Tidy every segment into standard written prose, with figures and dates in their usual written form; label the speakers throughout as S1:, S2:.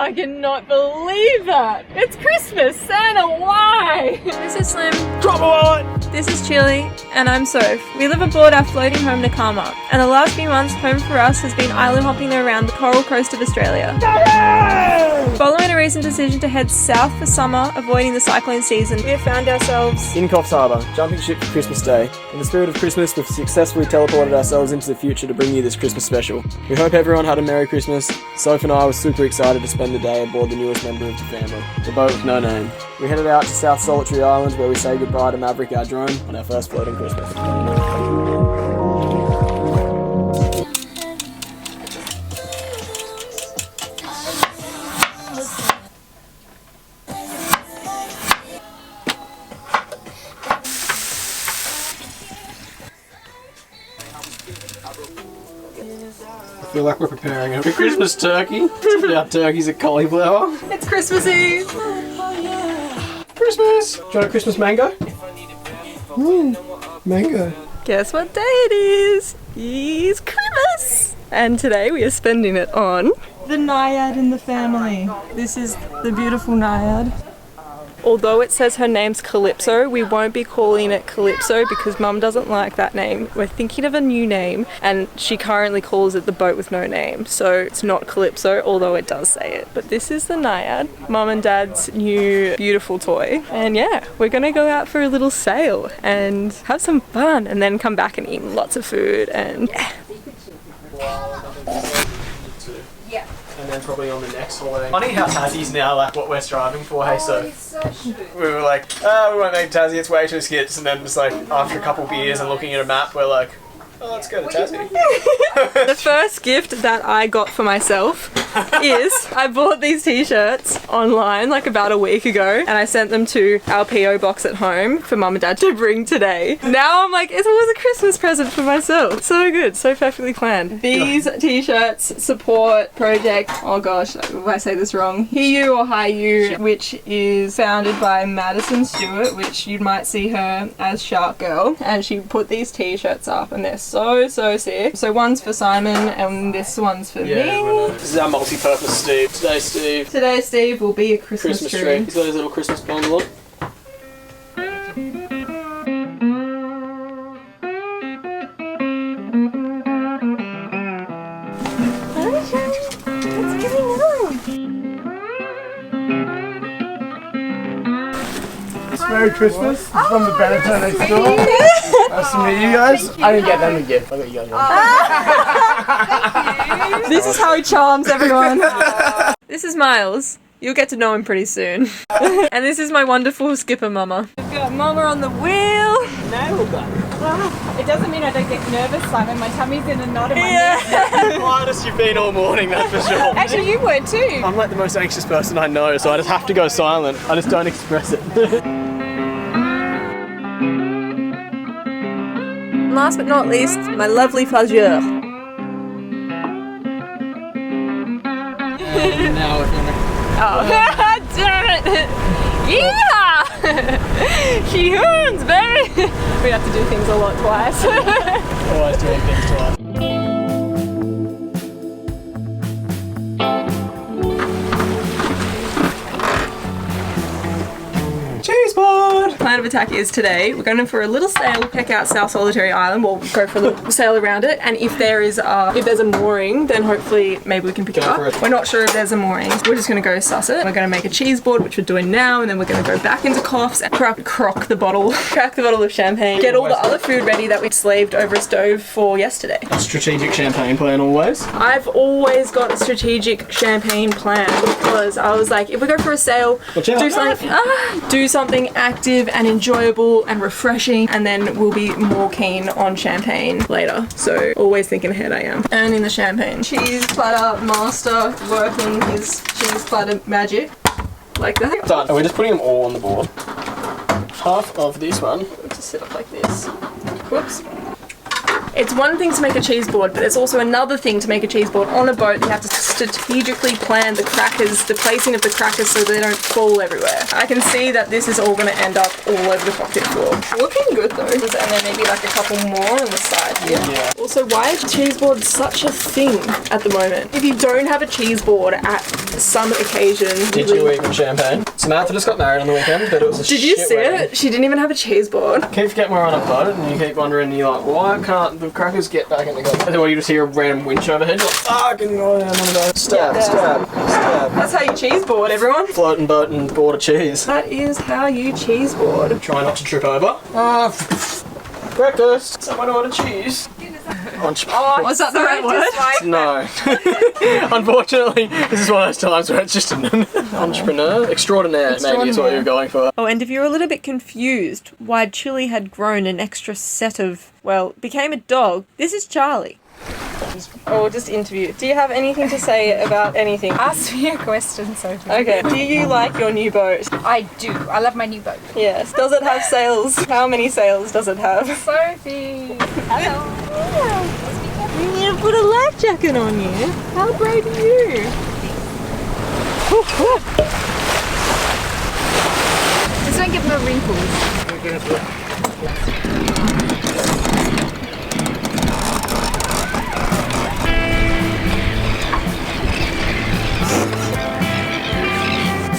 S1: I cannot believe that. It's Christmas. Santa, why?
S2: This is Slim.
S3: Drop a wallet!
S2: This is Chili. And I'm Soph. We live aboard our floating home Nakama. And the last few months, home for us has been island hopping around the coral coast of Australia. Following a recent decision to head south for summer, avoiding the cyclone season, we have found ourselves
S3: In Coffs Harbour, jumping ship for Christmas Day. In the spirit of Christmas, we've successfully teleported ourselves into the future to bring you this Christmas special. We hope everyone had a Merry Christmas. Soph and I were super excited to spend the day aboard the newest member of the family, the boat with no name. We headed out to South Solitary Island where we say goodbye to Maverick, our drone, on our first floating Christmas. I feel like we're preparing a Christmas turkey. Our turkey's a cauliflower.
S2: It's Christmas Eve!
S3: Christmas! Do you want a Christmas mango? Mango.
S2: Guess what day it is? It's Christmas! And today we are spending it on the Najad in the family. This is the beautiful Najad. Although it says her name's Calypso, we won't be calling it Calypso because Mum doesn't like that name. We're thinking of a new name and she currently calls it the boat with no name. So it's not Calypso, although it does say it. But this is the Najad, Mum and Dad's new beautiful toy. And yeah, we're gonna go out for a little sail and have some fun and then come back and eat lots of food and yeah.
S3: And then probably on the next holiday. Funny how Tassie's now like what we're striving for, hey, so we were like, we won't make Tassie, it's way too skits, and then just like after a couple beers and looking at a map, we're like, oh, let's go to Tassie.
S2: The first gift that I got for myself is I bought these t-shirts online like about a week ago and I sent them to our PO box at home for Mum and Dad to bring today. Now I'm like, it was a Christmas present for myself. So good, so perfectly planned. These t-shirts support project, oh gosh, if I say this wrong, Hiyu or Hiyu, which is founded by Madison Stewart, which you might see her as Shark Girl, and she put these t-shirts up and they're so sick. So one's for Simon and this one's for me.
S3: This is our multi-purpose Steve.
S2: Today Steve will be a Christmas tree.
S3: He's got his little Christmas bundle on. Merry Christmas. This is from the Benetton next door. Nice to meet you guys. I didn't get them a gift. I got you guys one.
S2: This is how he charms everyone. This is Miles. You'll get to know him pretty soon. And this is my wonderful skipper mama. We've got Mama on the wheel.
S3: Nailed that.
S1: It doesn't mean I don't get nervous, Simon. My tummy's in a knot in my
S2: Yeah.
S3: The quietest you've been all morning, that's for sure.
S1: Actually, you were too.
S3: I'm like the most anxious person I know, so I just have to go silent. I just don't express it.
S2: Last but not least, my lovely flageur.
S3: Now if you
S2: Oh, damn it! Yeah! She hoons, baby! We have to do things a lot twice.
S3: always doing things twice. Cheese board!
S2: Plan of attack is today we're going for a little sail, check out South Solitary Island. We'll go for a little sail around it, and if there's a mooring, then hopefully maybe we can pick it up. We're not sure if there's a mooring. We're just going to go suss it. We're going to make a cheese board, which we're doing now, and then we're going to go back into Coffs and crack the bottle of champagne, get all the other food ready that we slaved over a stove for yesterday.
S3: A strategic champagne plan always.
S2: I've always got a strategic champagne plan because I was like, if we go for a sail, do something active and enjoyable and refreshing, and then we'll be more keen on champagne later. So always thinking ahead I am. Earning the champagne. Cheese platter master working his cheese platter magic. Like that.
S3: Done. And we're just putting them all on the board. Half of this one.
S2: Just sit up like this. Whoops. It's one thing to make a cheese board, but it's also another thing to make a cheese board on a boat. You have to strategically planned the crackers, the placing of the crackers so they don't fall everywhere. I can see that this is all going to end up all over the cockpit floor. Looking good though. And then maybe like a couple more on the side here.
S3: Yeah.
S2: Also, why is cheese board such a thing at the moment? If you don't have a cheese board at some occasion...
S3: Did you eat champagne? Samantha just got married on the weekend, but it was a
S2: Did you
S3: shit
S2: see
S3: wedding.
S2: it? She didn't even have a cheese board.
S3: Keep forgetting we're on a boat and you keep wondering, you're like, why can't the crackers get back in the gun? And then you just hear a random winch overhead, you're like, fucking god, I'm on a boat. Stab, stab, stab.
S2: That's how you cheese board, everyone.
S3: Floating boat and board of cheese.
S2: That is how you cheese board.
S3: Try not to trip over. Breakfast. Someone order cheese.
S2: Oh, was that the right word?
S3: No. Unfortunately, this is one of those times where it's just an entrepreneur. Extraordinaire, maybe is what you're going for.
S2: Oh, and if you're a little bit confused why Chili had grown an extra set of, well, became a dog, this is Charlie. Or just interview. Do you have anything to say about anything?
S1: Ask me a question, Sophie.
S2: Okay. Do you like your new boat?
S1: I do. I love my new boat.
S2: Yes. Does it have sails? How many sails does it have?
S1: Sophie. Hello.
S2: You need to put a life jacket on you. How brave are you?
S1: Just don't give them wrinkles.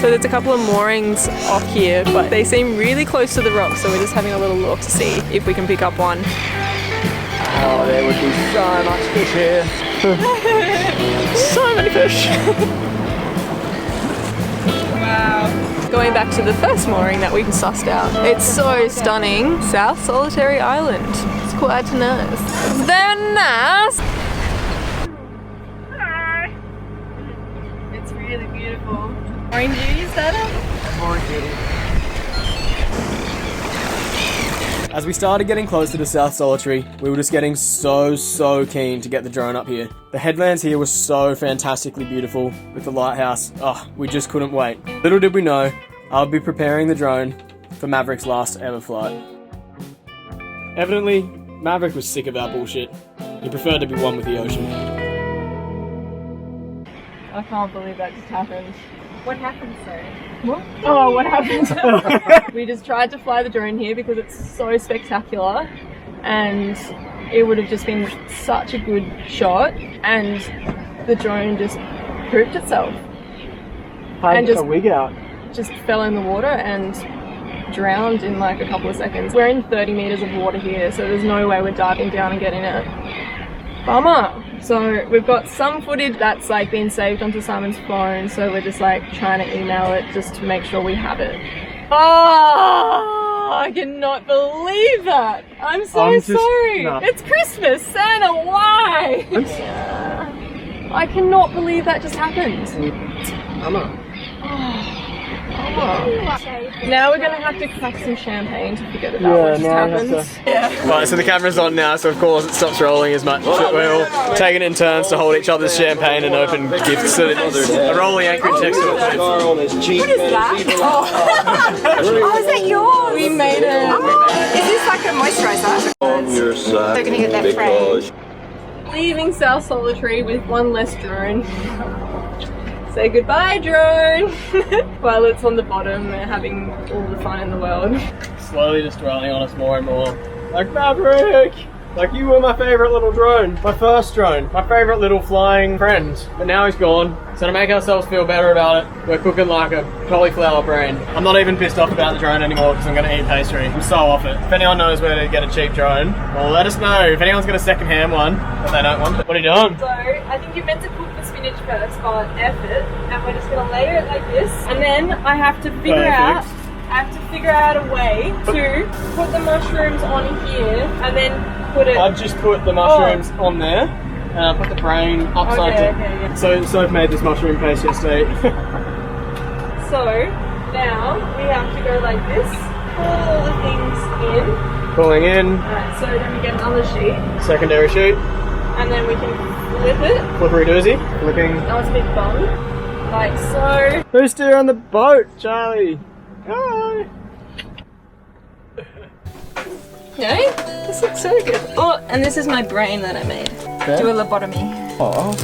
S2: So there's a couple of moorings off here, but they seem really close to the rocks, so we're just having a little look to see if we can pick up one.
S3: Oh, there would be so much fish here. So many fish.
S2: Wow. Going back to the first mooring that we sussed out. It's so stunning. South Solitary Island. It's quite nice. It's very nice. Hi. It's really beautiful. Orange juice, is that it?
S3: Orange juice. As we started getting closer to South Solitary, we were just getting so keen to get the drone up here. The headlands here were so fantastically beautiful with the lighthouse. Oh, we just couldn't wait. Little did we know, I would be preparing the drone for Maverick's last ever flight. Evidently, Maverick was sick of our bullshit. He preferred to be one with the ocean.
S2: I can't believe that just happened.
S1: What happened, sir?
S2: What? Oh, what happened? We just tried to fly the drone here because it's so spectacular and it would have just been such a good shot, and the drone just pooped itself. And just
S3: a wig out.
S2: Just fell in the water and drowned in like a couple of seconds. We're in 30 meters of water here, so there's no way we're diving down and getting it. Bummer. So we've got some footage that's like been saved onto Simon's phone, so we're just like trying to email it just to make sure we have it. Oh, I cannot believe that. I'm so sorry.
S3: No.
S2: It's Christmas, Santa, why? I cannot believe that just happened. Now we're gonna have to crack some champagne to forget about what just happened.
S3: Right, so the camera's on now, so of course it stops rolling as much. We're all taking it in turns to hold each other's champagne and open gifts. So a rolling anchorage next to it.
S1: What is that? Oh, is that yours?
S2: We made it.
S1: Is this like a moisturiser?
S4: On your side,
S1: They're gonna get that
S4: because
S2: Leaving South Solitary with one less drone. Say goodbye, drone! While it's on the bottom, they're having all the fun in the world.
S3: Slowly just dwelling on us more and more. Like, Maverick! Like, you were my favourite little drone. My first drone. My favourite little flying friend. But now he's gone. So to make ourselves feel better about it, we're cooking like a cauliflower brain. I'm not even pissed off about the drone anymore because I'm going to eat pastry. I'm so off it. If anyone knows where to get a cheap drone, well, let us know. If anyone's got a second-hand one, but they don't want it. What are you doing?
S2: So, I think you're meant to cook the spinach first, but F it. And we're just going to layer it like this. And then I have to figure out a way to put the mushrooms on here and then put it...
S3: I've just put the mushrooms on there, and I put the brain upside down.
S2: Okay.
S3: So I've made this mushroom paste yesterday.
S2: So now we have to go like this, pull all the things in.
S3: Pulling in,
S2: Alright, so then we get another sheet,
S3: secondary sheet,
S2: and then we can flip it.
S3: flippery doozy, flipping.
S2: Now it's a bit bung, like so.
S3: Who's still on the boat? Charlie. Hi.
S2: No? This looks so good. Oh, and this is my brain that I made.
S1: Do a lobotomy.
S3: Oh.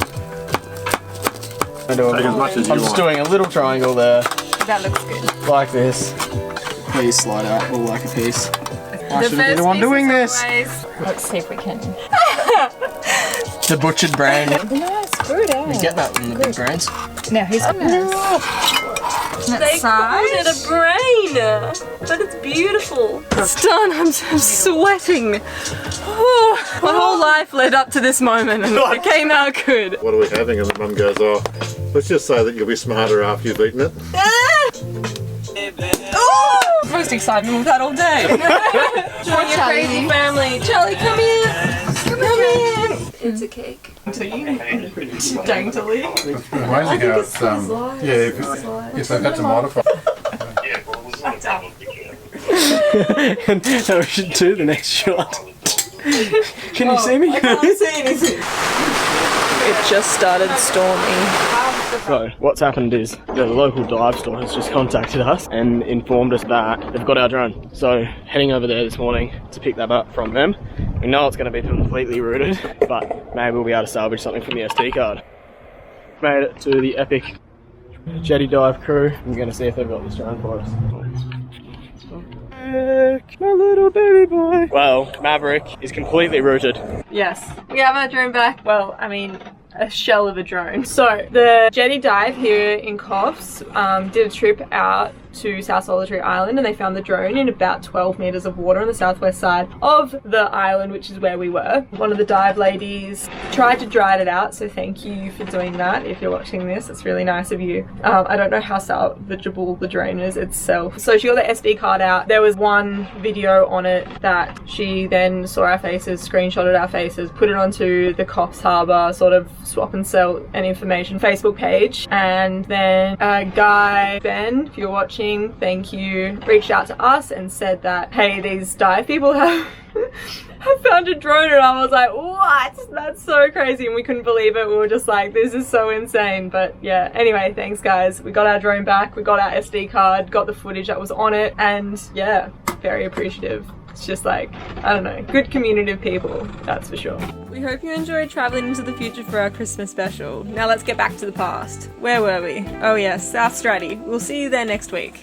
S3: Take as much as you I'm just doing a little triangle there.
S2: That looks good.
S3: Like this. Please slide out all like a piece. I should have been the one doing this.
S1: Let's see if we can.
S3: The butchered brain.
S1: No, screw it out.
S3: You get that in the big brains.
S1: Now who's gonna?
S2: They called it a brain, but it's beautiful. It's done. I'm sweating. Oh, my whole life led up to this moment, and it came out good.
S4: What are we having? And the mum goes, oh, let's just say that you'll be smarter after you've eaten it.
S2: Oh, most excitement with that all day. Join your crazy family. Charlie, come in. Come in. It's a cake. Daintily.
S4: Amazing how it's, if they've had to modify.
S3: And now we should do the next shot. Can you see me?
S2: I can't see anything. It just started storming.
S3: So, what's happened is the local dive store has just contacted us and informed us that they've got our drone. So, heading over there this morning to pick that up from them. We know it's going to be completely rooted, but maybe we'll be able to salvage something from the SD card. Made it to the epic jetty dive crew. I'm going to see if they've got this drone for us. My little baby boy. Well, Maverick is completely rooted.
S2: Yes, we have our drone back. Well, I mean, a shell of a drone. So the jetty dive here in Coffs did a trip out to South Solitary Island, and they found the drone in about 12 meters of water on the southwest side of the island, which is where we were. One of the dive ladies tried to dry it out, so thank you for doing that. If you're watching this, it's really nice of you. I don't know how salvageable the drone is itself. So she got the SD card out. There was one video on it that she then saw our faces, screenshotted our faces, put it onto the Coffs Harbour sort of swap and sell and information Facebook page, and then a guy, Ben, if you're watching, thank you, reached out to us and said that, hey, these dive people have found a drone, and I was like, what? That's so crazy, and we couldn't believe it. We were just like, this is so insane. But yeah, anyway, thanks guys. We got our drone back, we got our SD card, got the footage that was on it, and yeah, very appreciative. It's just like, I don't know, good community of people, that's for sure. We hope you enjoyed travelling into the future for our Christmas special. Now let's get back to the past. Where were we? Oh yes, South Stratty. We'll see you there next week.